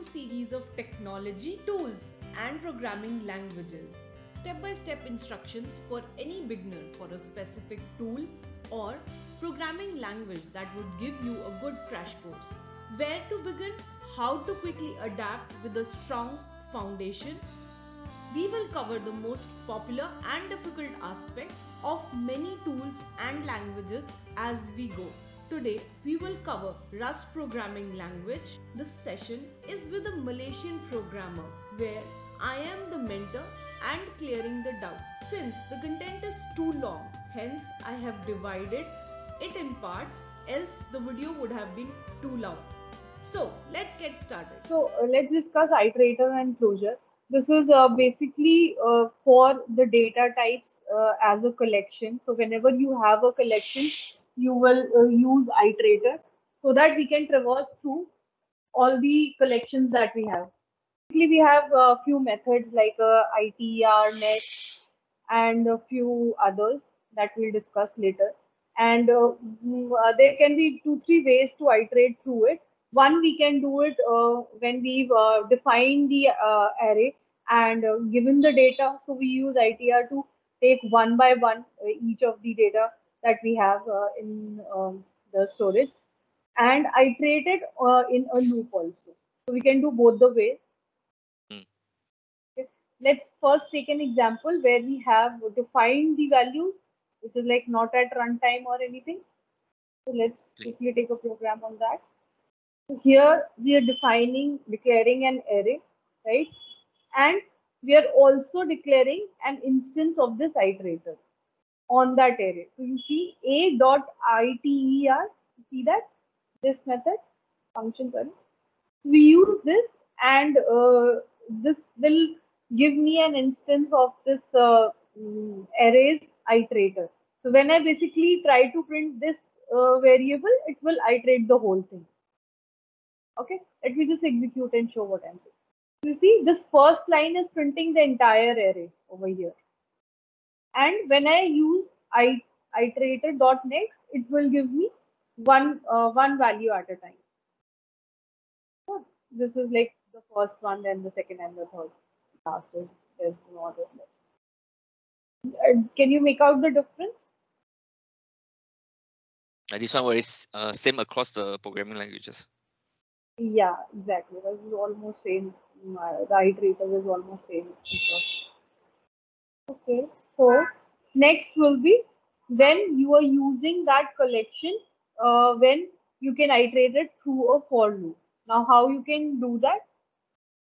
series of technology, tools, and programming languages. Step-by-step instructions for any beginner for a specific tool or programming language that would give you a good crash course. Where to begin? How to quickly adapt with a strong foundation? We will cover the most popular and difficult aspects of many tools and languages as we go. Today, we will cover Rust programming language. This session is with a Malaysian programmer where I am the mentor and clearing the doubts. Since the content is too long, hence I have divided it in parts, else the video would have been too long. So, let's get started. So, let's discuss Iterator and Closure. This is basically for the data types as a collection. So, whenever you have a collection, you will use Iterator so that we can traverse through all the collections that we have. Basically, we have a few methods like ITR, next, and a few others that we'll discuss later. And there can be 2-3 ways to iterate through it. One, we can do it when we've defined the array and given the data. So we use ITR to take one by one each of the data that we have in the storage and iterate it in a loop also. So we can do both the ways. Okay. Let's first take an example where we have defined the values, which is like not at runtime or anything. So let's quickly take a program on that. So here we are declaring an array, right? And we are also declaring an instance of this iterator on that array. So you see a.iter, you see that? This method, function, sorry. We use this and this will give me an instance of this array's iterator. So when I basically try to print this variable, it will iterate the whole thing. Okay, let me just execute and show what I'm saying. You see, this first line is printing the entire array over here. And when I use iterator.next, it will give me one value at a time. So this is like the first one, then the second and the third. Last is there's no other. Can you make out the difference? This one is same across the programming languages. Yeah, exactly. This is almost same. The iterator is almost same. Okay, so next will be when you are using that collection, when you can iterate it through a for loop. Now, how you can do that?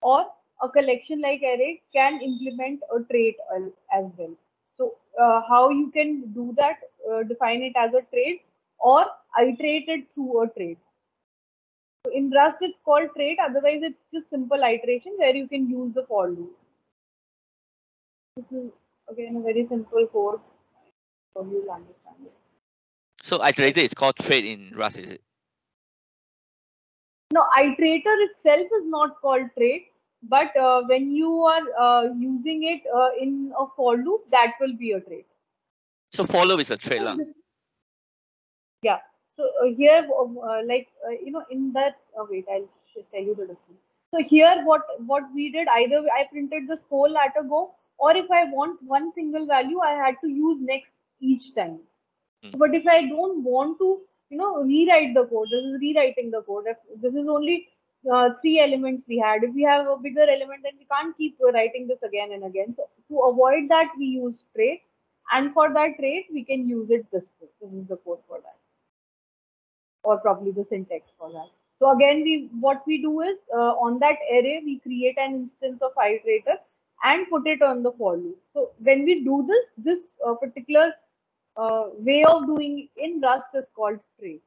Or a collection like array can implement a trait as well. So, how you can do that? Define it as a trait or iterate it through a trait. So in Rust, it's called trait. Otherwise, it's just simple iteration where you can use the for loop. This is again a very simple code, so you'll understand it. So iterator is called trait in Rust, is it? No, iterator itself is not called trait, but when you are using it in a for loop, that will be a trait. So for loop is a trait, lah. Yeah. So here, in that, wait, I'll tell you the difference. So here, what we did, either I printed this whole at a go, or if I want one single value, I had to use next each time. But if I don't want to, rewrite the code, this is rewriting the code. If this is only 3 elements we had. If we have a bigger element, then we can't keep writing this again and again. So to avoid that, we use trait. And for that trait, we can use it this way. This is the code for that. Or probably the syntax for that. So again, what we do is on that array, we create an instance of iterator and put it on the for loop. So when we do this particular way of doing in Rust is called trait.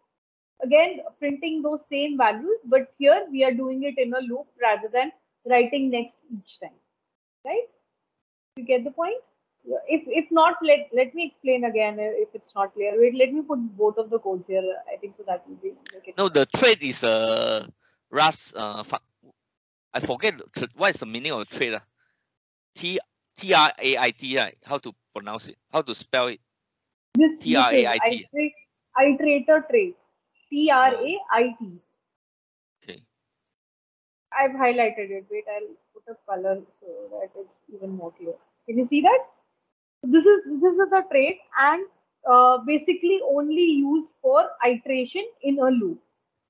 Again, printing those same values, but here we are doing it in a loop rather than writing next each time. Right? You get the point? If not, let me explain again if it's not clear. Wait, let me put both of the codes here. I think so that will be. No, the trait is a Rust. I forget what is the meaning of trait. T-R-A-I-T, right? How to pronounce it? How to spell it? This T-R-A-I-T. Iterator trait. T-R-A-I-T. Okay. I've highlighted it. Wait, I'll put a color so that it's even more clear. Can you see that? This is the trait, and basically only used for iteration in a loop.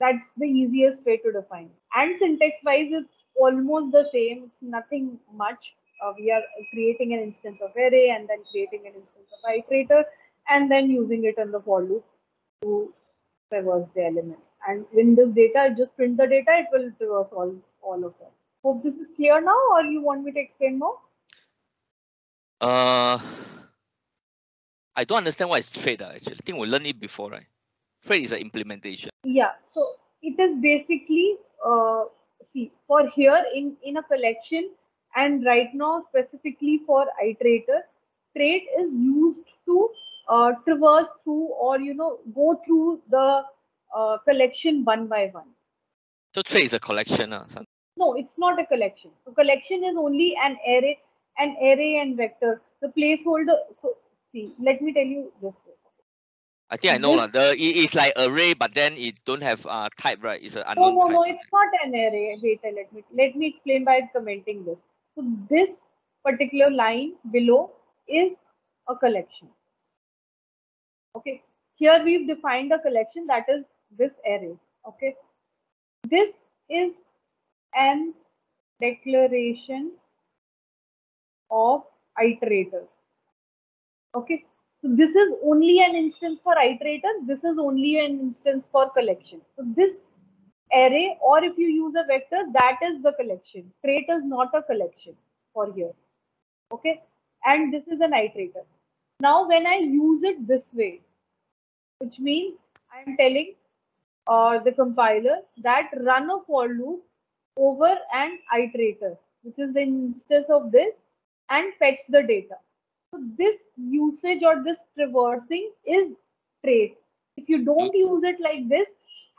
That's the easiest way to define. And syntax wise, it's almost the same. It's nothing much. We are creating an instance of array and then creating an instance of iterator and then using it in the for loop to traverse the element. And in this data, just print the data, it will traverse all of them. Hope this is clear now, or you want me to explain more? Uh, I don't understand what is trait actually. I think we learned it before, right? Trait is an implementation. Yeah, so it is basically see for here in a collection, and right now specifically for iterator, trait is used to traverse through, or go through the collection one by one. So trait is a collection. No, it's not a collection. So collection is only an array and vector. The placeholder. So see, let me tell you this. I think I know lah. It's like array, but then it don't have type, right? It's an No, unknown no, type. no, it's not an array. Wait, let me explain by commenting this. So this particular line below is a collection. Okay. Here we've defined a collection, that is this array. Okay. This is an declaration of iterator. Okay. So this is only an instance for iterator. This is only an instance for collection. So this array, or if you use a vector, that is the collection. Trait is not a collection for here. Okay. And this is an iterator. Now, when I use it this way, which means I'm telling the compiler that run a for loop over an iterator, which is the instance of this, and fetch the data. So this usage or this traversing is trait. If you don't use it like this,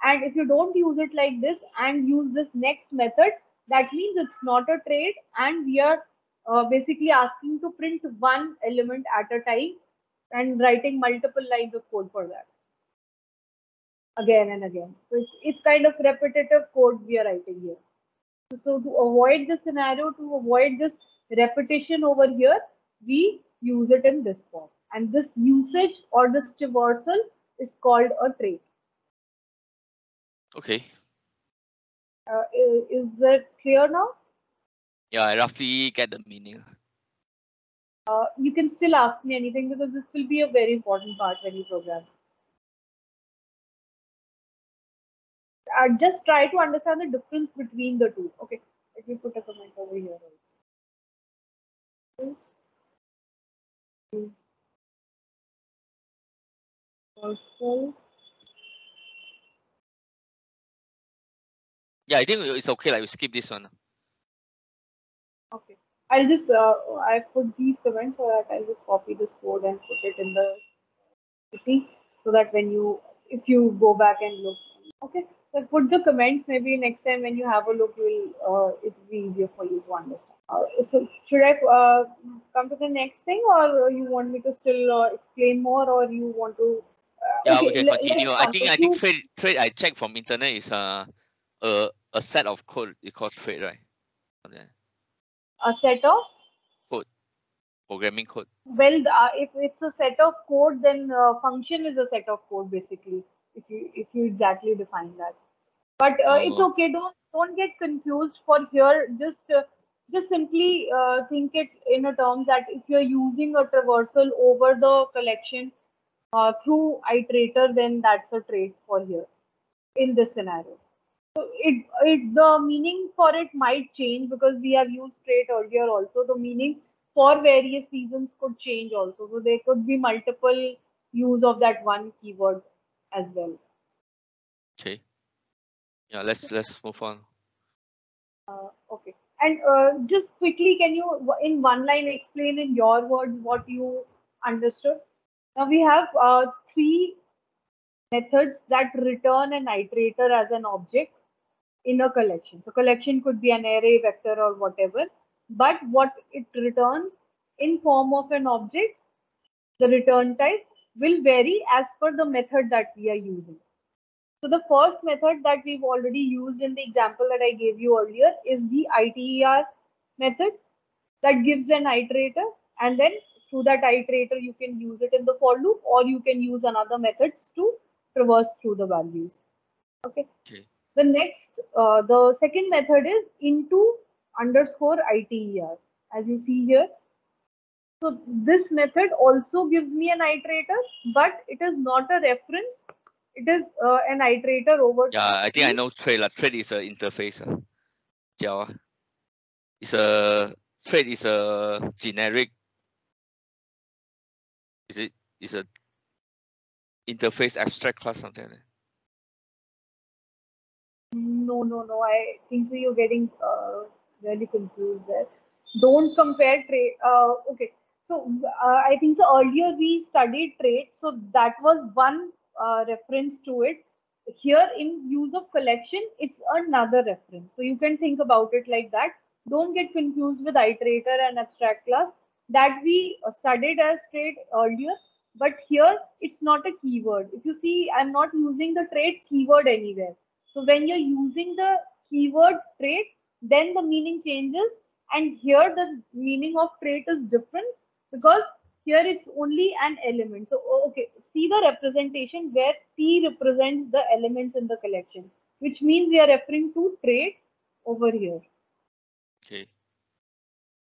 and if you don't use it like this and use this next method, that means it's not a trait, and we are basically asking to print one element at a time and writing multiple lines of code for that again and again. So it's kind of repetitive code we are writing here. So to avoid this scenario, to avoid this repetition over here, we use it in this form. And this usage or this traversal is called a trait. Okay. Is that clear now? Yeah, I roughly get the meaning. You can still ask me anything because this will be a very important part when you program. Just try to understand the difference between the two. Okay, let me put a comment over here also. Yeah, I think it's okay. Like we skip this one. Okay, I'll just I put these comments so that I'll just copy this code and put it in the city so that when if you go back and look. Okay, so put the comments. Maybe next time when you have a look, it'll be easier for you to understand. So should I come to the next thing, or you want me to still explain more, or you want to? Yeah, Okay, we can continue. let's I come. think If I think you trait I checked from internet is a set of code. It called trait, right? Okay. a set of Code, programming code. well, if it's a set of code, then function is a set of code basically. If you exactly define that. But it's Oh, okay. Don't get confused for here. Just simply think it in a terms that if you're using a traversal over the collection through iterator, then that's a trait for here in this scenario. So it the meaning for it might change because we have used trait earlier also. The meaning for various reasons could change also. So there could be multiple use of that one keyword as well. okay. Yeah, let's move on. Okay. And just quickly, can you, in one line, explain in your words what you understood? Now we have three methods that return an iterator as an object in a collection. So collection could be an array, vector, or whatever. But what it returns in form of an object, the return type will vary as per the method that we are using. So the first method that we've already used in the example that I gave you earlier is the ITER method that gives an iterator, and then through that iterator you can use it in the for loop, or you can use another methods to traverse through the values. Okay. Okay. The second method is into underscore ITER, as you see here. So this method also gives me an iterator, but it is not a reference. It is an iterator over Yeah, I think I to. know trait. Trait is a interface. Java. It's a trait is a generic. Is it is a interface abstract class something like that? No. I think so. You're getting really confused there. Don't compare trait. Okay. So I think so. Earlier we studied trait, so that was one reference to it. Here in use of collection, it's another reference. So you can think about it like that. Don't get confused with iterator and abstract class that we studied as trait earlier. But here it's not a keyword. If you see, I'm not using the trait keyword anywhere. So when you're using the keyword trait, then the meaning changes. And here the meaning of trait is different because here it's only an element. So, okay, see the representation where T represents the elements in the collection, which means we are referring to trait over here. Okay.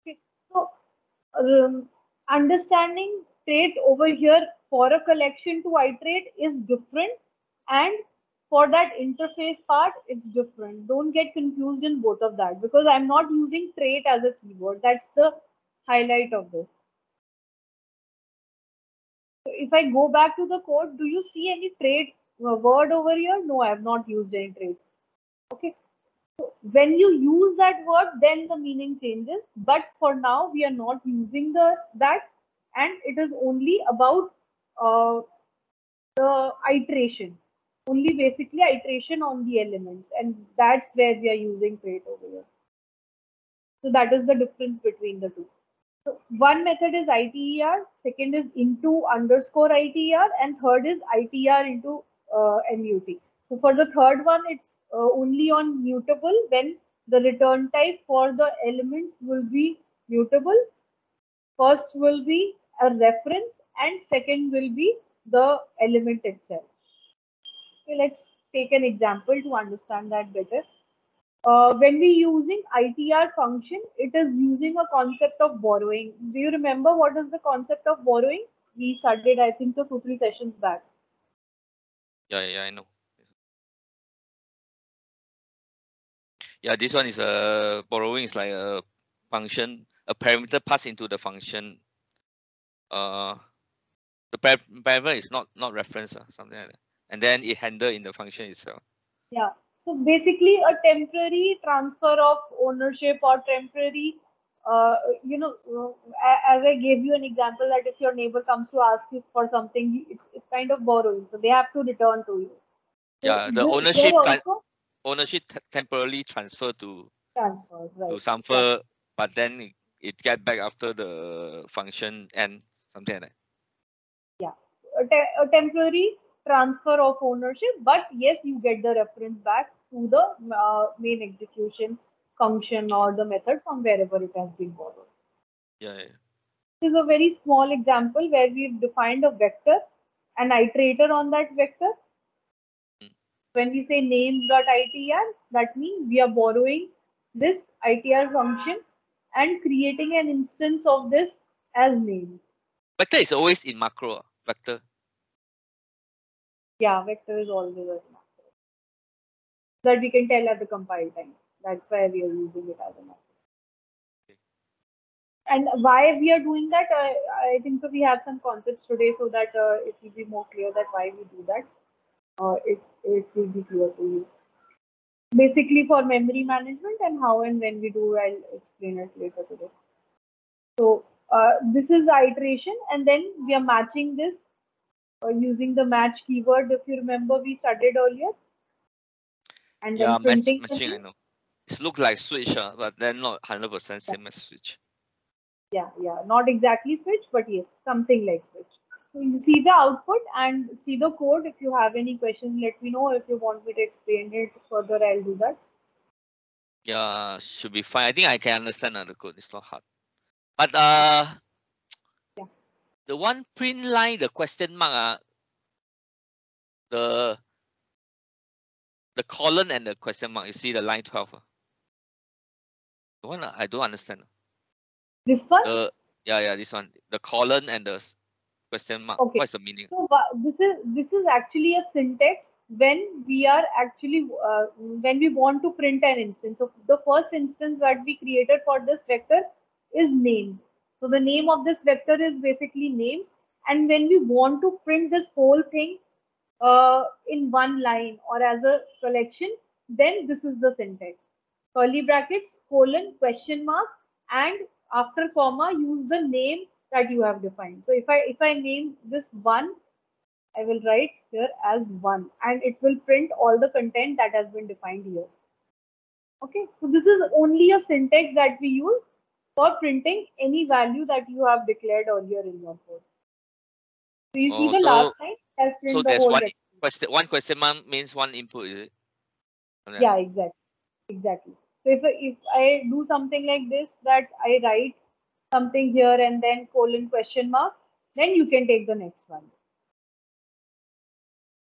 Okay. So, understanding trait over here for a collection to iterate is different, and for that interface part, it's different. Don't get confused in both of that because I'm not using trait as a keyword. That's the highlight of this. So if I go back to the code, do you see any trait word over here? No, I have not used any trait. Okay. So when you use that word, then the meaning changes. But for now, we are not using that, and it is only about uh, the iteration. Only basically iteration on the elements, and that's where we are using trait over here. So that is the difference between the two. So one method is ITER, second is into underscore ITER, and third is ITR into MUT. So for the third one, it's only on mutable when the return type for the elements will be mutable. First will be a reference, and second will be the element itself. Okay, let's take an example to understand that better. When we using ITR function, it is using a concept of borrowing. Do you remember what is the concept of borrowing? We studied, I think, so 2-3 sessions back. Yeah, I know. Yeah, this one is a borrowing is like a function, a parameter passed into the function. The parameter is not reference, something like that, and then it handle in the function itself. Yeah. So basically, a temporary transfer of ownership or temporary, uh, as I gave you an example that if your neighbor comes to ask you for something, it's kind of borrowing. So they have to return to you. So Yeah, the here also ownership temporarily transfer to transfers, right? somewhere, but then it get back after the function and something like that. Yeah, a temporary transfer of ownership, but yes, you get the reference back to the main execution function or the method from wherever it has been borrowed. Yeah. This is a very small example where we've defined a vector, an iterator on that vector. Mm. When we say names.itr, that means we are borrowing this itr function and creating an instance of this as name. Vector is always in macro. Vector. Yeah, vector is always as macro. That we can tell at the compile time. That's why we are using it as a macro. Okay. And why we are doing that, I think so. We have some concepts today so that it will be more clear that why we do that. It will be clear to you. Basically for memory management, and how and when we do, I'll explain it later today. So this is the iteration, and then we are matching this using the match keyword. If you remember, we studied earlier, and Yeah, then printing the matching. I name. know. It looks like switch, but then not 100% Yeah, same as switch. yeah, not exactly switch, but yes, something like switch. So you see the output and see the code. If you have any questions, let me know. If you want me to explain it further, I'll do that. Yeah, should be fine. I think I can understand the code. It's not hard. But Yeah. the one print line, the question mark, the colon and the question mark. You see the line 12. The one I don't understand. This one? Yeah, this one. The colon and the question mark. Okay. What's the meaning? So this is actually a syntax when we are actually when we want to print an instance. So the first instance that we created for this vector is names. So the name of this vector is basically names. And when we want to print this whole thing in one line or as a collection, then this is the syntax. Curly brackets, colon, question mark, and after comma, use the name that you have defined. So if I name this one, I will write here as one, and it will print all the content that has been defined here. Okay, so this is only a syntax that we use for printing any value that you have declared earlier in your code. So you see Oh, the last line, has so print the there's whole vector. one question mark means one input, is it? Yeah, exactly. Exactly. So if I do something like this, that I write something here and then colon question mark, then you can take the next one.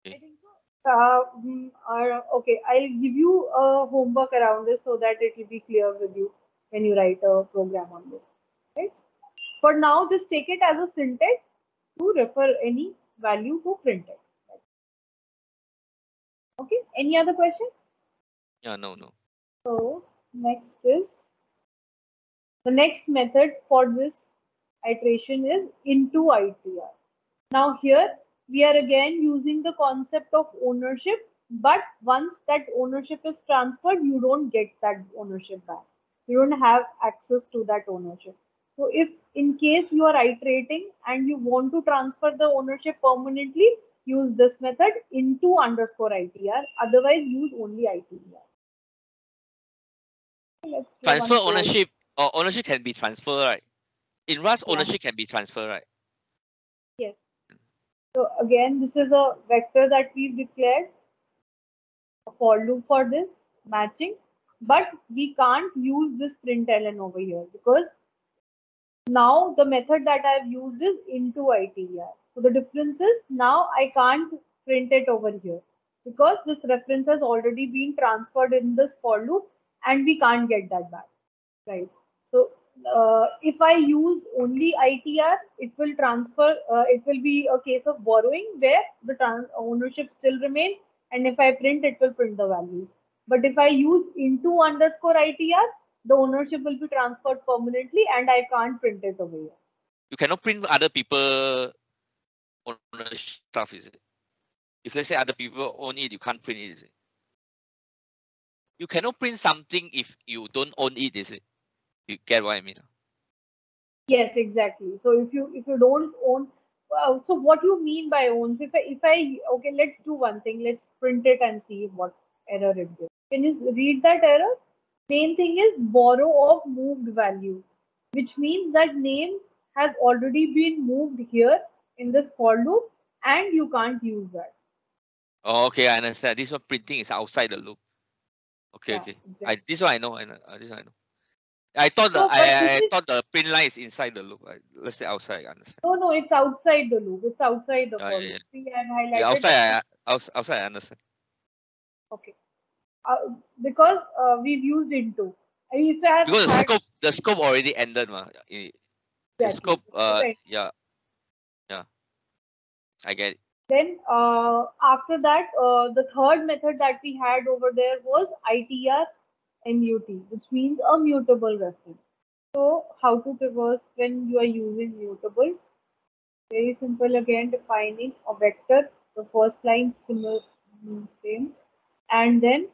I Okay. think so. Okay, I'll give you a homework around this so that it will be clear with you when you write a program on this. Right? For now, just take it as a syntax to refer any value to print it. Okay. Any other question? Yeah, no. So next is the next method for this iteration is into ITR. Now here we are again using the concept of ownership, but once that ownership is transferred, you don't get that ownership back. You don't have access to that ownership. So if in case you are iterating and you want to transfer the ownership permanently, use this method into underscore ITR. Otherwise, use only ITR. Let's play Transfer one code. ownership or ownership can be transferred, right? In Rust, Yeah. ownership can be transferred, right? Yes. So again, this is a vector that we've declared, a for loop for this matching, but we can't use this println over here because now the method that I've used is into ITR. So the difference is now I can't print it over here because this reference has already been transferred in this for loop and we can't get that back, right? So if I use only ITR, it will transfer, it will be a case of borrowing where the ownership still remains, and if I print, it will print the value. But if I use into underscore ITR, the ownership will be transferred permanently and I can't print it over here. You cannot print other people ownership stuff, is it? If let's say other people own it, you can't print it, is it? You cannot print something if you don't own it, is it? You get what I mean? Yes, exactly. So if you don't own, so what you mean by owns? If I okay, let's do one thing. Let's print it and see what error it gives. Can you read that error? Main thing is borrow of moved value, which means that name has already been moved here in this for loop, and you can't use that. Oh, okay, I understand. This one printing is outside the loop. Okay, Yeah, okay. exactly. This one I know. This one I know. I thought So, but this I is thought the print line is inside the loop. Let's say outside. I understand. no, it's outside the loop. It's outside the for Yeah. loop. See, I've Yeah, highlighted outside. it. Outside. I understand. Okay. Because we've used into. I mean, if I have Because had the scope already ended, ma. The exactly scope. the scope end, Yeah. I get it. then after that, the third method that we had over there was ITR MUT, which means a mutable reference. So how to traverse when you are using mutable? Very simple again, defining a vector, the first line similar, same, and then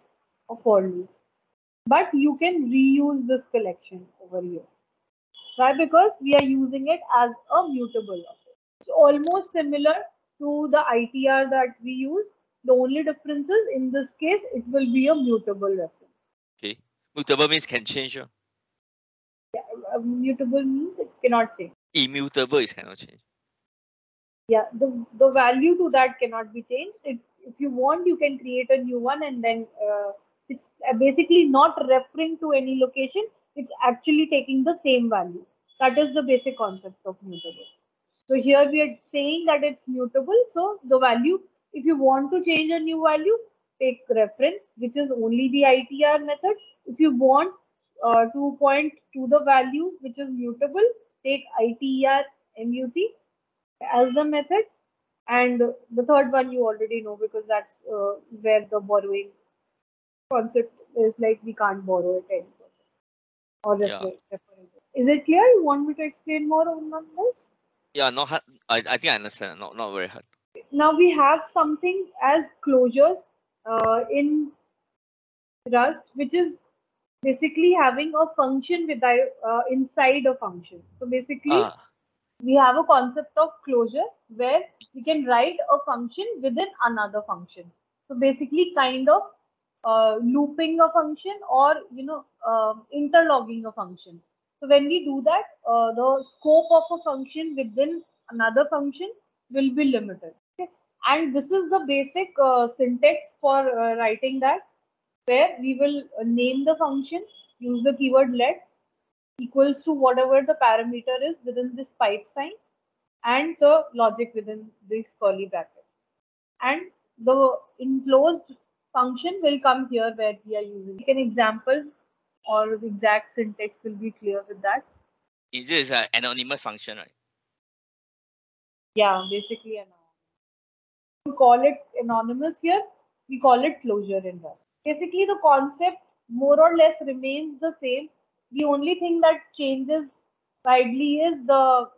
a for loop. But you can reuse this collection over here. Why? Because we are using it as a mutable. It's almost similar to the ITR that we use. The only difference is in this case, it will be a mutable reference. Okay. Mutable means can change. Yeah, mutable means it cannot change. Immutable is cannot change. Yeah, the value to that cannot be changed. If you want, you can create a new one, and then it's basically not referring to any location. It's actually taking the same value. That is the basic concept of mutable. So here we are saying that it's mutable. So the value, if you want to change a new value, take reference, which is only the ITR method. If you want to point to the values, which is mutable, take ITR MUT as the method. And the third one you already know, because that's where the borrowing concept is, like we can't borrow it anymore or Yeah. refer it. Is it clear? You want me to explain more on this? Yeah, not hard. I think I understand. Not very hard. Now we have something as closures in Rust, which is basically having a function with inside a function. So basically, Ah, we have a concept of closure where we can write a function within another function. So basically, kind of looping a function, or interlogging a function. So when we do that, the scope of a function within another function will be limited. Okay? And this is the basic syntax for writing that, where we will name the function, use the keyword let equals to whatever the parameter is within this pipe sign, and the logic within these curly brackets. And the enclosed function will come here where we are using. An example or the exact syntax will be clear with that. it is an anonymous function, right? Yeah, basically anonymous. We call it anonymous here. We call it closure in Rust. Basically, the concept more or less remains the same. The only thing that changes widely is the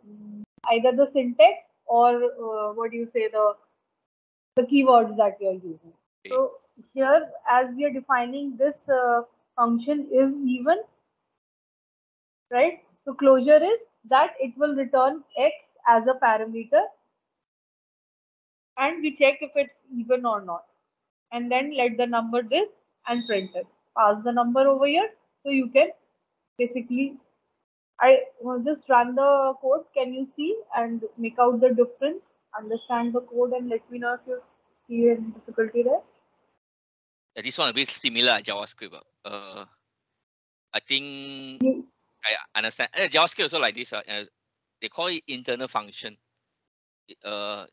either the syntax or what do you say, the keywords that we are using. Okay. So here, as we are defining this function is even, right? So closure is that it will return x as a parameter, and we check if it's even or not, and then let the number this and print it. Pass the number over here, so you can basically. I will just run the code. Can you see and make out the difference? Understand the code and let me know if you see any difficulty there. Yeah, this one a bit similar to JavaScript. I think You, I understand. JavaScript also like this. They call it internal function. Uh,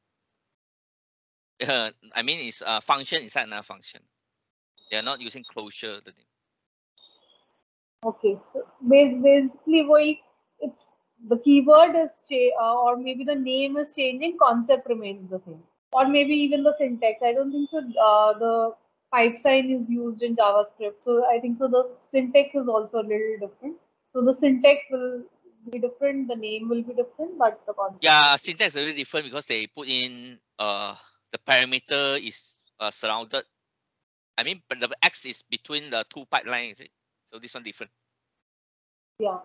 I mean, it's a function inside another function. They are not using closure. Okay, so basically, it's the keyword is or maybe the name is changing, concept remains the same, or maybe even the syntax. I don't think so. The pipe sign is used in JavaScript, so I think so. The syntax is also a little different. So the syntax will be different, the name will be different, but the concept. Yeah, syntax is very different because they put in the parameter is surrounded. I mean, but the x is between the two pipelines. So this one different. Yeah,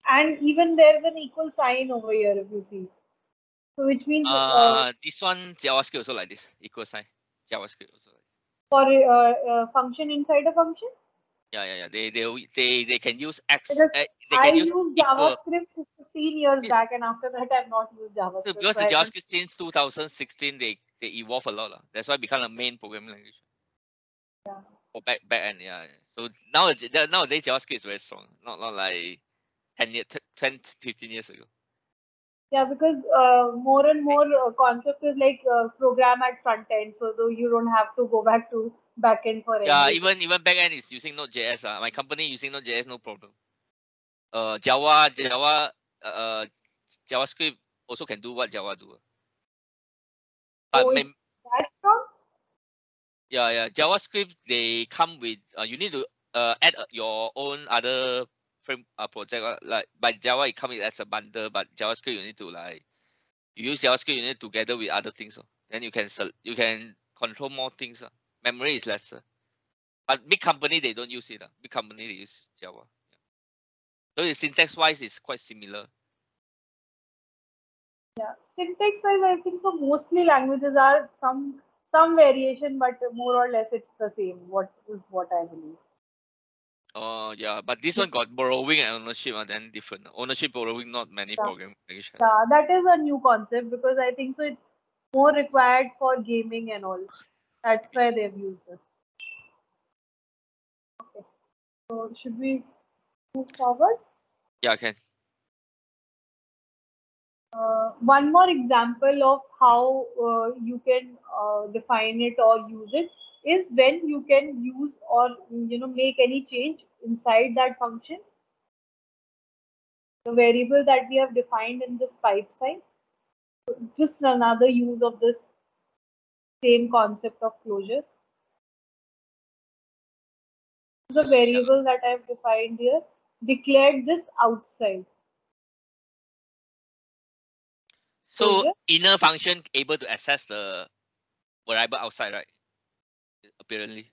and even there's an equal sign over here if you see. So which means This one JavaScript also like this equal sign. JavaScript also. for function inside a function. Yeah. They can use x. Because They I can use used equal. JavaScript 15 years back, and after that, I've not used JavaScript. Because So the I don't. JavaScript since 2016 they evolve a lot. That's why it become a main programming language. Yeah, Or back end, yeah. So nowadays JavaScript is very strong. Not like 10, 15 years ago. yeah, because more and more concept is like program at front end, so though you don't have to go back to back end for Yeah, everything. even back end is using Node.js. My company using Node.js, no problem. Uh, JavaScript also can do what Java do. But So it's that strong. yeah, JavaScript they come with you need to add your own other frame project like by Java it comes as a bundle, but JavaScript you need to like you use JavaScript you need together with other things. Then you can control more things. Memory is lesser. But big company they don't use it. Big company they use Java. So the syntax wise is quite similar. Yeah, syntax wise, I think so. Mostly languages are some variation, but more or less it's the same. What I believe. Oh yeah, but this one got borrowing and ownership are then different. Ownership borrowing, not many Yeah, programming language has. yeah, that is a new concept because I think so it's more required for gaming and all. That's why they've used this. Okay. So should we move forward? Yeah, can. One more example of how you can define it or use it is when you can use or make any change inside that function, the variable that we have defined in this pipe sign. Just another use of this same concept of closure. The Yeah. variable that I have defined here, declared this outside So closure. inner function able to access the variable outside, right? Apparently.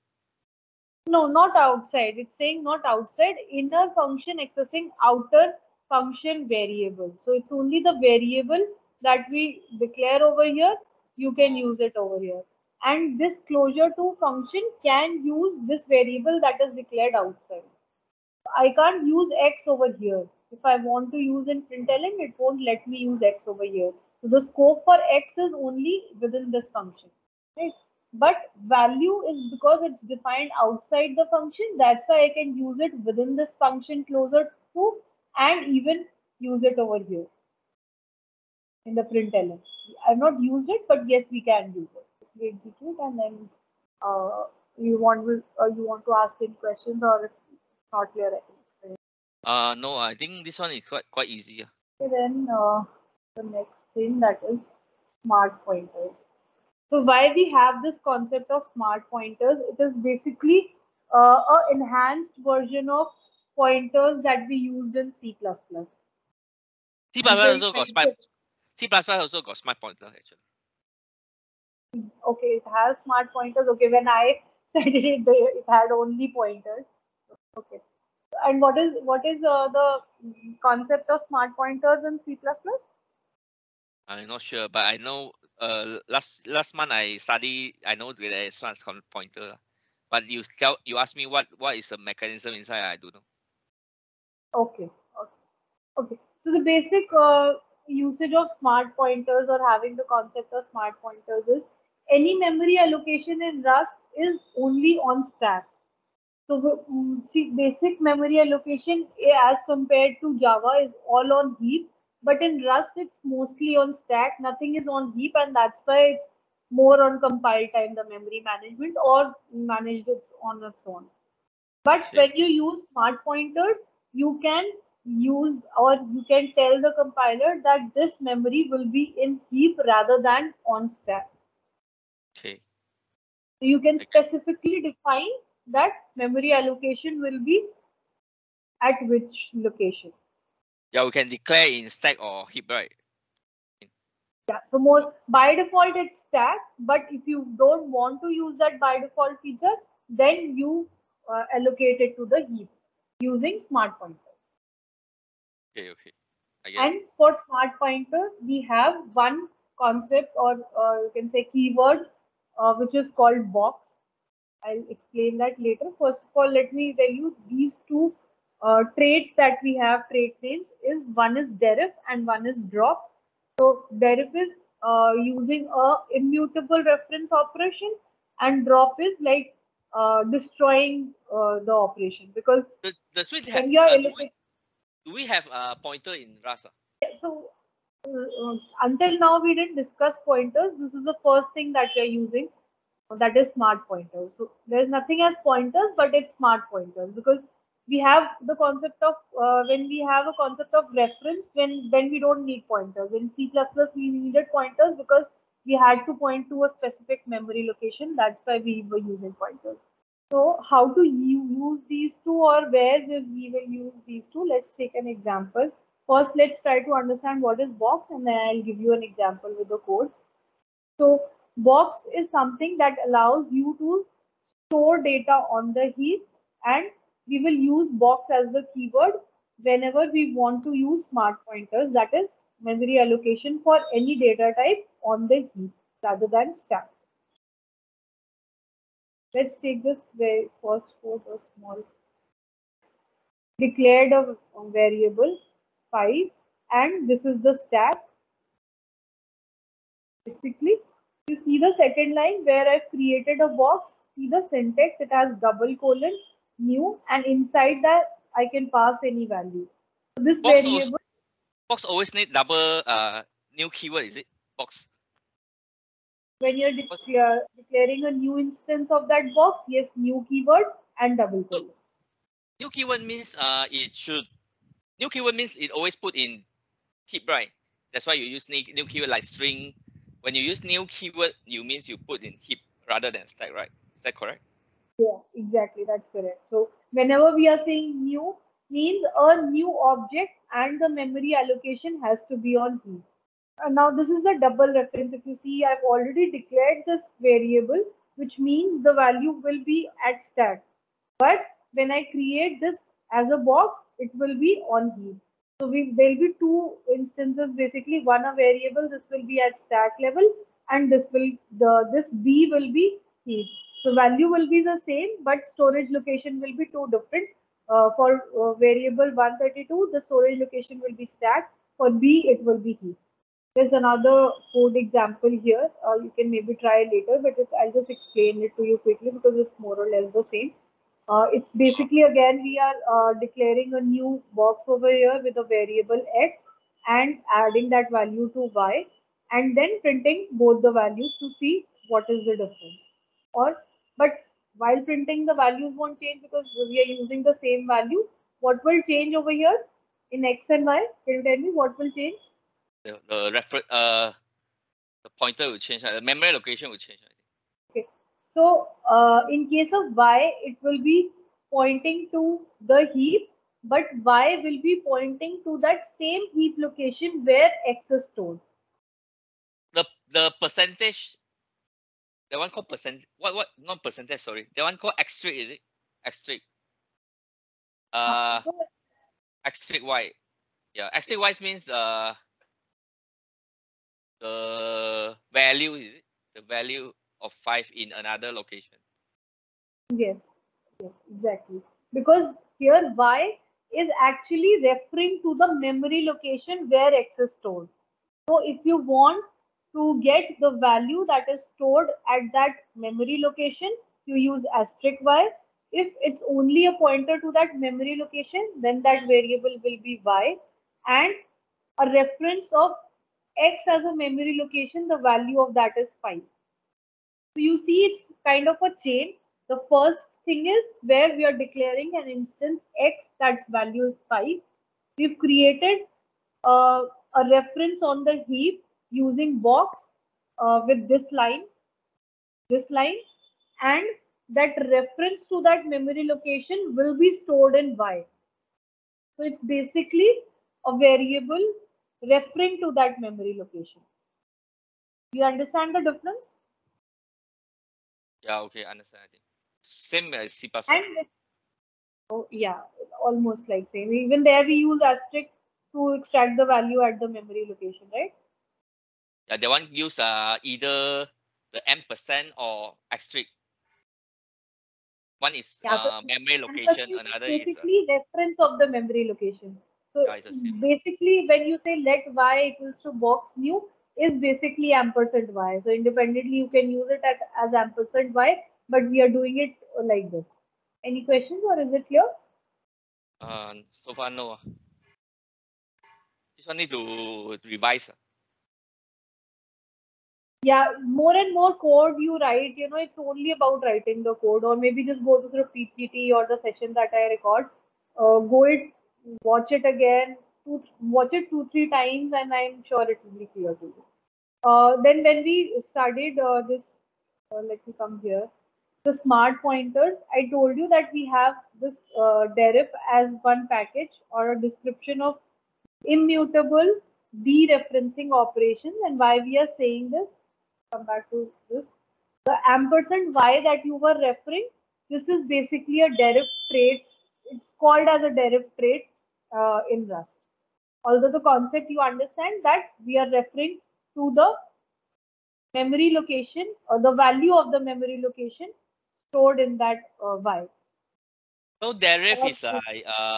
No, not outside. It's saying not outside. Inner function accessing outer function variable. So it's only the variable that we declare over here. You can use it over here. And this closure to function can use this variable that is declared outside. I can't use X over here. If I want to use in println, it won't let me use X over here. So the scope for X is only within this function. Right? But value is because it's defined outside the function. That's why I can use it within this function closer to and even use it over here in the println. I've not used it, but yes, we can use it. We execute and then you want to ask any questions or if it's not clear, I can explain. No, I think this one is quite easy. Okay, then the next thing that is smart pointers. So why we have this concept of smart pointers? It is basically a enhanced version of pointers that we used in C++. C++ I'm going also to got smart. mention. C++ also got smart pointer actually. Okay, it has smart pointers. Okay, when I studied it, it had only pointers. Okay, and what is the concept of smart pointers in C++? I'm not sure, but I know. Last month I study. I know there is one called pointer, lah. But you ask me what is the mechanism inside? I don't know. Okay, okay. Okay, so the basic usage of smart pointers or having the concept of smart pointers is any memory allocation in Rust is only on stack. So see, basic memory allocation as compared to Java is all on heap, but in Rust it's mostly on stack. Nothing is on heap, and that's why it's more on compile time, the memory management, or managed it's on its own. But Okay. when you use smart pointers, you can use or you can tell the compiler that this memory will be in heap rather than on stack. Okay. So you can Okay. specifically define that memory allocation will be at which location. Yeah, we can declare in stack or heap, right? Yeah, so more by default it's stack, but if you don't want to use that by default feature, then you allocate it to the heap using smart pointers. Okay. Okay. I get it. And for smart pointer, we have one concept or you can say keyword which is called box. I'll explain that later. First of all, let me tell you these two traits that we have, trait names, is one is deref and one is drop. So deref is using a immutable reference operation and drop is like destroying the operation because Does we have when you are do we have a pointer in Rust? so until now we didn't discuss pointers. This is the first thing that we are using. That is smart pointers. So there's nothing as pointers, but it's smart pointers because we have the concept of when we have a concept of reference when we don't need pointers. In C++ we needed pointers because we had to point to a specific memory location. That's why we were using pointers. So how to use these two or where we will use these two? Let's take an example. First, let's try to understand what is box and then I'll give you an example with the code. So box is something that allows you to store data on the heap and we will use box as the keyword whenever we want to use smart pointers, that is memory allocation for any data type on the heap rather than stack. Let's take this very first code, a small declared a variable 5, and this is the stack. Basically, you see the second line where I've created a box. See the syntax, it has double colon, new, and inside that I can pass any value. So this Box also, variable, box always need double new keyword, is it? Box. when you're Box. declaring a new instance of that box, yes, new keyword and double So colon. new keyword means new keyword means it always put in heap, right? That's why you use new keyword like string. When you use new keyword, you means you put in heap rather than stack, right? Is that correct? Yeah, exactly. That's correct. So whenever we are saying new, means a new object and the memory allocation has to be on heap. Now this is the double reference. If you see, I've already declared this variable, which means the value will be at stack. But when I create this as a box, it will be on heap. So there'll be two instances basically. One a variable, this will be at stack level, and this B will be heap. So value will be the same, but storage location will be two different. For variable 132, the storage location will be stack. For B, it will be heap. There's another code example here. You can maybe try later, but I'll just explain it to you quickly because it's more or less the same. It's basically, again, we are declaring a new box over here with a variable x and adding that value to y, and then printing both the values to see what is the difference. Or, but while printing, the values won't change because we are using the same value. What will change over here in x and y? Can you tell me what will change? The reference the pointer will change. The memory location will change. I think. Okay. So in case of y, it will be pointing to the heap, but y will be pointing to that same heap location where x is stored. The percentage, the one called percent. What not percentage? Sorry, the one called asterisk, is it? Asterisk. Uh, So asterisk y. Yeah, asterisk y means the value, is it? The value of 5 in another location. yes, yes, exactly. Because here y is actually referring to the memory location where x is stored. So if you want to get the value that is stored at that memory location, you use asterisk y. If it's only a pointer to that memory location, then that variable will be y. And a reference of x as a memory location, the value of that is 5. So you see it's kind of a chain. The first thing is where we are declaring an instance x that's value is 5. We've created a reference on the heap using box with this line, and that reference to that memory location will be stored in y. So it's basically a variable referring to that memory location. Do you understand the difference? Yeah, okay, understand. I think same as C++. And oh yeah, almost like same. Even there we use asterisk to extract the value at the memory location, right? Yeah, they one use either the ampersand or asterisk. One is Yeah, so memory location, ampersand is another is basically reference of the memory location. So yeah, it's the same. basically, when you say let y equals to box new, is basically ampersand y. So independently, you can use it as ampersand y, but we are doing it like this. Any questions or is it clear? So far no. This one need to revise. Yeah, more and more code you write, it's only about writing the code, or maybe just go to the PPT or the session that I record, go it, watch it again, watch it 2, 3 times, and I'm sure it will be clear to you. Then when we studied this, let me come here, the smart pointers, I told you that we have this deref as one package or a description of immutable dereferencing operations. And why we are saying this, come back to this, the ampersand y that you were referring, this is basically a Deref trait. It's called as a Deref trait in Rust. Although the concept you understand that we are referring to the memory location or the value of the memory location stored in that y. So Deref Or is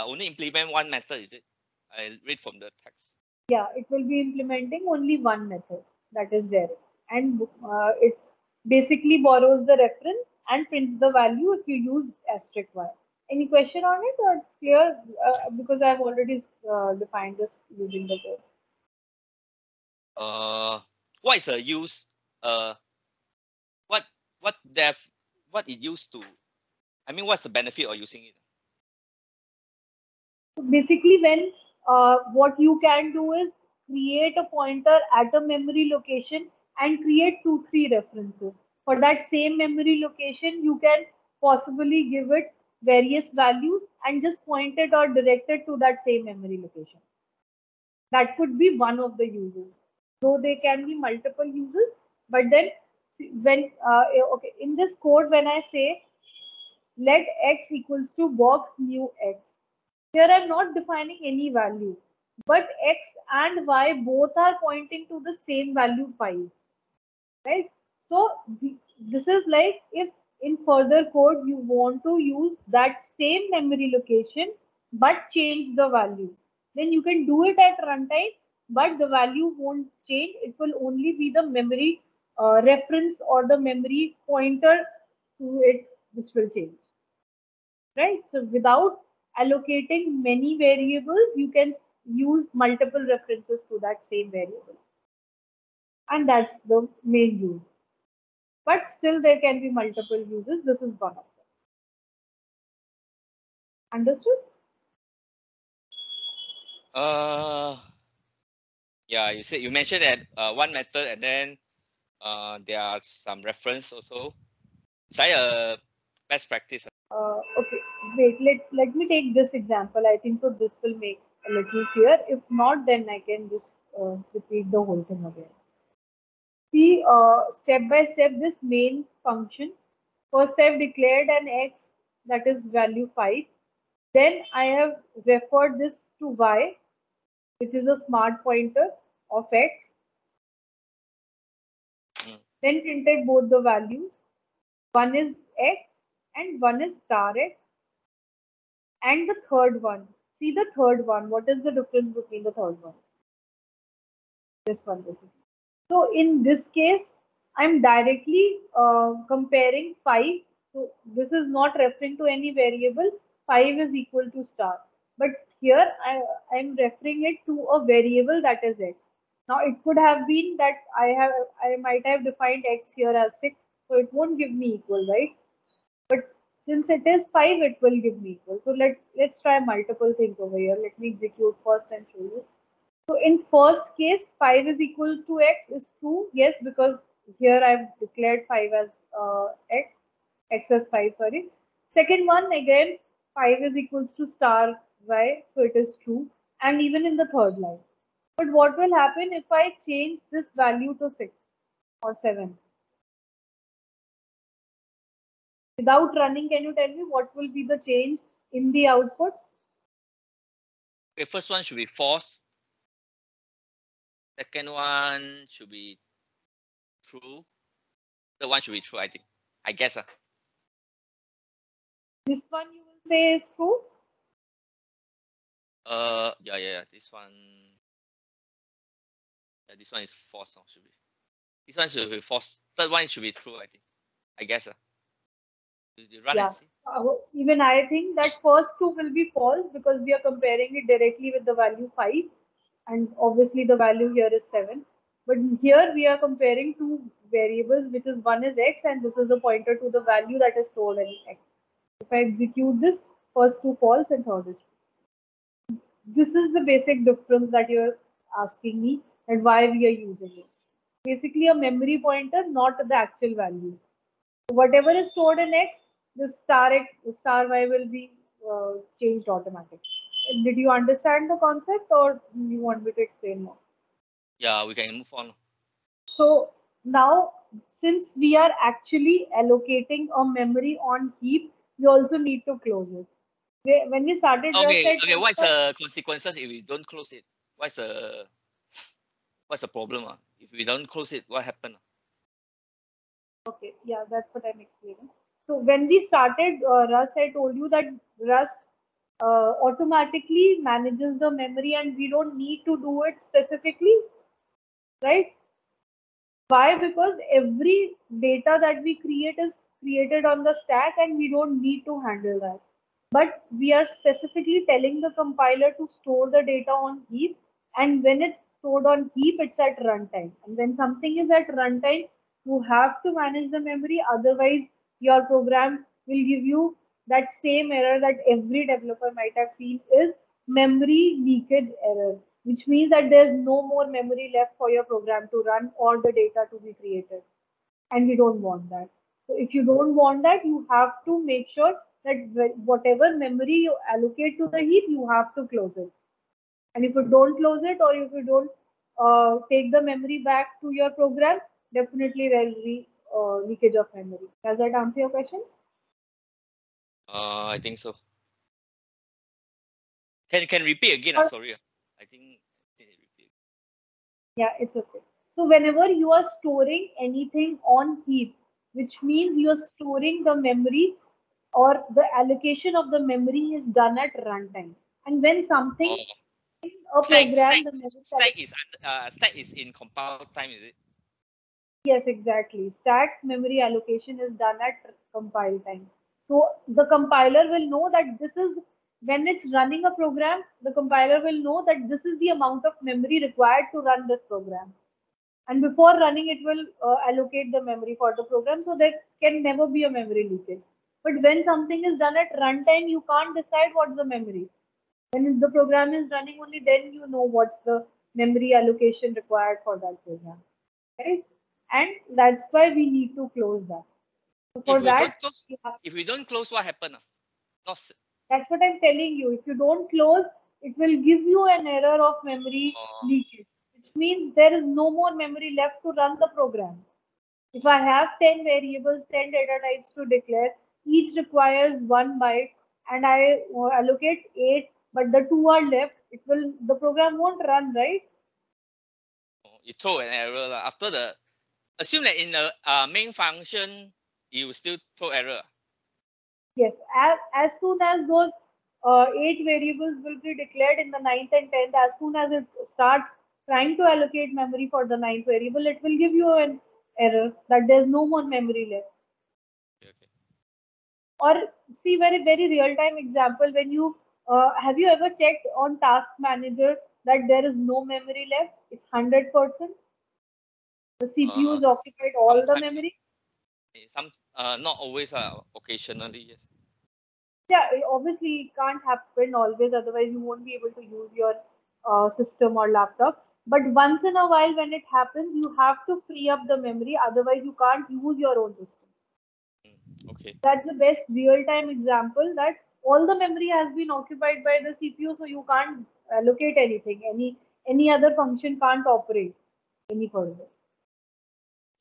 only implement one method, is it? I read from the text. yeah, it will be implementing only one method, that is Deref, and it basically borrows the reference and prints the value if you use asterisk y. Any question on it, or it's clear? Because I've already defined this using the code. What is the use? What what def what it used to? I mean, what's the benefit of using it? Basically, when what you can do is create a pointer at a memory location and create 2 3 references for that same memory location. You can possibly give it various values and just point it or direct it to that same memory location. That could be one of the uses, though they can be multiple uses. But then when okay, in this code, when I say let x equals to box new x, here I'm not defining any value, but x and y both are pointing to the same value 5, right? So this is like if in further code you want to use that same memory location but change the value, then you can do it at runtime, but the value won't change. It will only be the memory reference or the memory pointer to it which will change, right? So without allocating many variables, you can use multiple references to that same variable. And that's the main use. But still there can be multiple uses. This is one of them. Understood? Uh, yeah, you mentioned that one method, and then there are some reference also. Is that a best practice? Okay, wait, let me take this example. I think so this will make a little clear. If not, then I can just repeat the whole thing again. See, step by step, this main function. First, I've declared an x that is value 5. Then I have referred this to y, which is a smart pointer of x. Mm. Then printed both the values. One is x and one is star x. And the third one. See the third one. What is the difference between the third one? This one. This is. So in this case, I'm directly comparing 5. So this is not referring to any variable. 5 is equal to star. But here I'm referring it to a variable that is x. Now it could have been that I might have defined x here as 6. So it won't give me equal, right? But since it is 5, it will give me equal. So let's try multiple things over here. Let me execute first and show you. So in first case, 5 is equal to x is true. Yes, because here I've declared 5 as x as 5, sorry. Second one, again, 5 is equals to star y, so it is true. And even in the third line. But what will happen if I change this value to 6 or 7? Without running, can you tell me what will be the change in the output? Okay, first one should be false. Second one should be true. The one should be true, I think. I guess. This one you will say is true. Yeah. This one. Yeah, this one is false. Should be. This one should be false. Third one should be true, I think. I guess. You run Yeah. and see. Even I think that first two will be false because we are comparing it directly with the value 5, and obviously the value here is 7. But here we are comparing two variables, which is one is x and this is a pointer to the value that is stored in x. If I execute this, first two false and third is true. This is the basic difference that you're asking me and why we are using it. Basically a memory pointer, not the actual value. Whatever is stored in X, the star Y will be changed automatically. Did you understand the concept, or you want me to explain more? Yeah, we can move on. So now, since we are actually allocating a memory on heap, we also need to close it. When we started Rust, I Okay. told you What's that the consequences if we don't close it? What's the problem? If we don't close it, what happen? okay, yeah, that's what I'm explaining. So when we started Rust, I told you that Rust automatically manages the memory and we don't need to do it specifically, right? Why? Because every data that we create is created on the stack and we don't need to handle that. But we are specifically telling the compiler to store the data on heap, and when it's stored on heap, it's at runtime. And when something is at runtime, you have to manage the memory, otherwise your program will give you that same error that every developer might have seen, is memory leakage error, which means that there's no more memory left for your program to run or the data to be created. And we don't want that. So if you don't want that, you have to make sure that whatever memory you allocate to the heap, you have to close it. And if you don't close it, or if you don't take the memory back to your program, definitely there will be leakage of memory. Does that answer your question? I think so. Can repeat again? Sorry. I think can you repeat. Yeah, it's okay. So whenever you are storing anything on heap, which means you are storing the memory, or the allocation of the memory is done at runtime. And when something Oh, in a program, the memory stack is in compile time, is it? yes, exactly. Stack memory allocation is done at compile time. So the compiler will know that this is, when it's running a program, the compiler will know that this is the amount of memory required to run this program. And before running, it will allocate the memory for the program, so there can never be a memory leakage. But when something is done at runtime, you can't decide what's the memory. When the program is running, only then you know what's the memory allocation required for that program, right? And that's why we need to close that. So for If we that, don't close, what happen? that's what I'm telling you. If you don't close, it will give you an error of memory leakage, which means there is no more memory left to run the program. If I have 10 variables, 10 data types to declare, each requires 1 byte, and I allocate 8, but the 2 are left, the program won't run, right? You throw an error after the. Assume that in the main function, you still throw error. Yes, as soon as those 8 variables will be declared in the ninth and 10th, as soon as it starts trying to allocate memory for the ninth variable, it will give you an error that there's no more memory left. Okay. Or see, very very real time example, when you have you ever checked on task manager that there is no memory left, it's 100%, the CPU is occupied all the Sometimes, memory. not always. Occasionally, yes. Yeah, obviously it can't happen always, otherwise you won't be able to use your system or laptop. But once in a while when it happens, you have to free up the memory, otherwise you can't use your own system. Okay. That's the best real-time example, that all the memory has been occupied by the CPU, so you can't allocate anything. Any other function can't operate any further,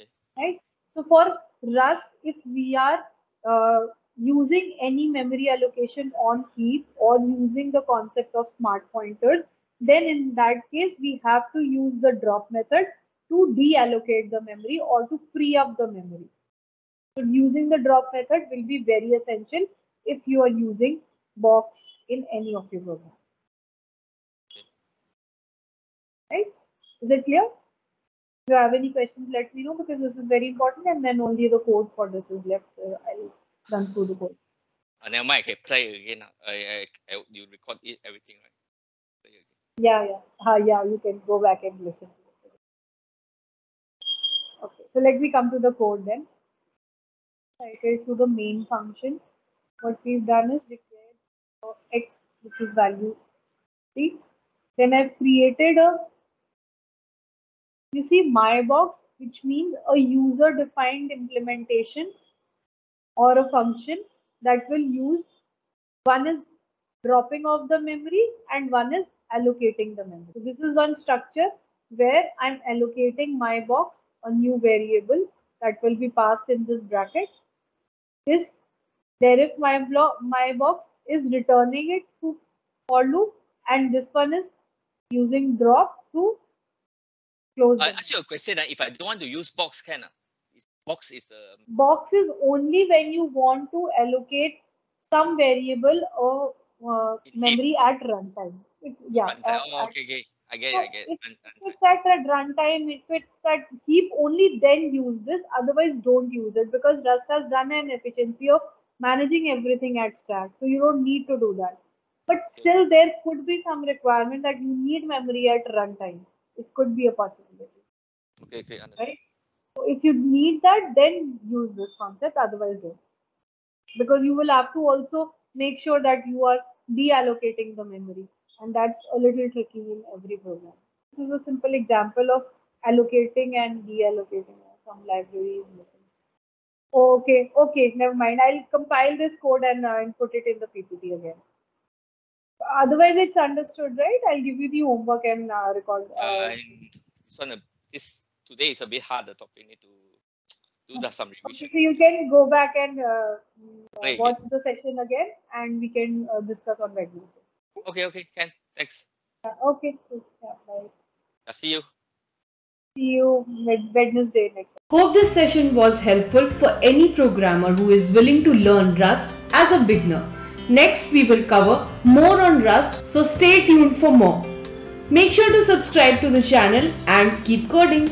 Okay. right? So for Rust, if we are using any memory allocation on heap or using the concept of smart pointers, then in that case we have to use the drop method to deallocate the memory or to free up the memory. So using the drop method will be very essential if you are using box in any of your programs. Right? Is it clear? If you have any questions, let me know, because this is very important, and then only the code for this is left. I'll run through the code. Never mind, I can play again. You record it, everything, right? Play again. Yeah. You can go back and listen. Okay, so let me come to the code then. Iterate to the main function. What we've done is declared x, which is value 3. Then I've created you see my box, which means a user defined implementation or a function that will use, one is dropping off the memory and one is allocating the memory. So this is one structure where I'm allocating my box, a new variable that will be passed in this bracket. This Deref my box is returning it to for loop, and this one is using drop to close I the ask you a question. If I don't want to use box, can box is box is only when you want to allocate some variable or In heap. memory at runtime. Yeah, Runtime. Oh, okay, okay. I get it. I so get it. if it's at runtime, if it's at heap, only then use this. Otherwise, don't use it because Rust has done an efficiency of managing everything at stack. So you don't need to do that. But Okay, still, there could be some requirement that you need memory at runtime. It could be a possibility, okay, okay. Understood. right? So if you need that, then use this concept. Otherwise, don't. Because you will have to also make sure that you are deallocating the memory, and that's a little tricky in every program. This is a simple example of allocating and deallocating. Some library is missing. Okay, okay, never mind. I'll compile this code and put it in the PPT again. Otherwise, it's understood, right? I'll give you the homework and record. And this one, this today is a bit hard. The topic need to do that some Okay, revision. so you can go back and Okay, watch the session again, and we can discuss on Wednesday. okay, okay. Can thanks. Okay, cool. Yeah, bye. I'll see you. See you Wednesday next. Hope this session was helpful for any programmer who is willing to learn Rust as a beginner. Next, we will cover more on Rust, so stay tuned for more. Make sure to subscribe to the channel and keep coding.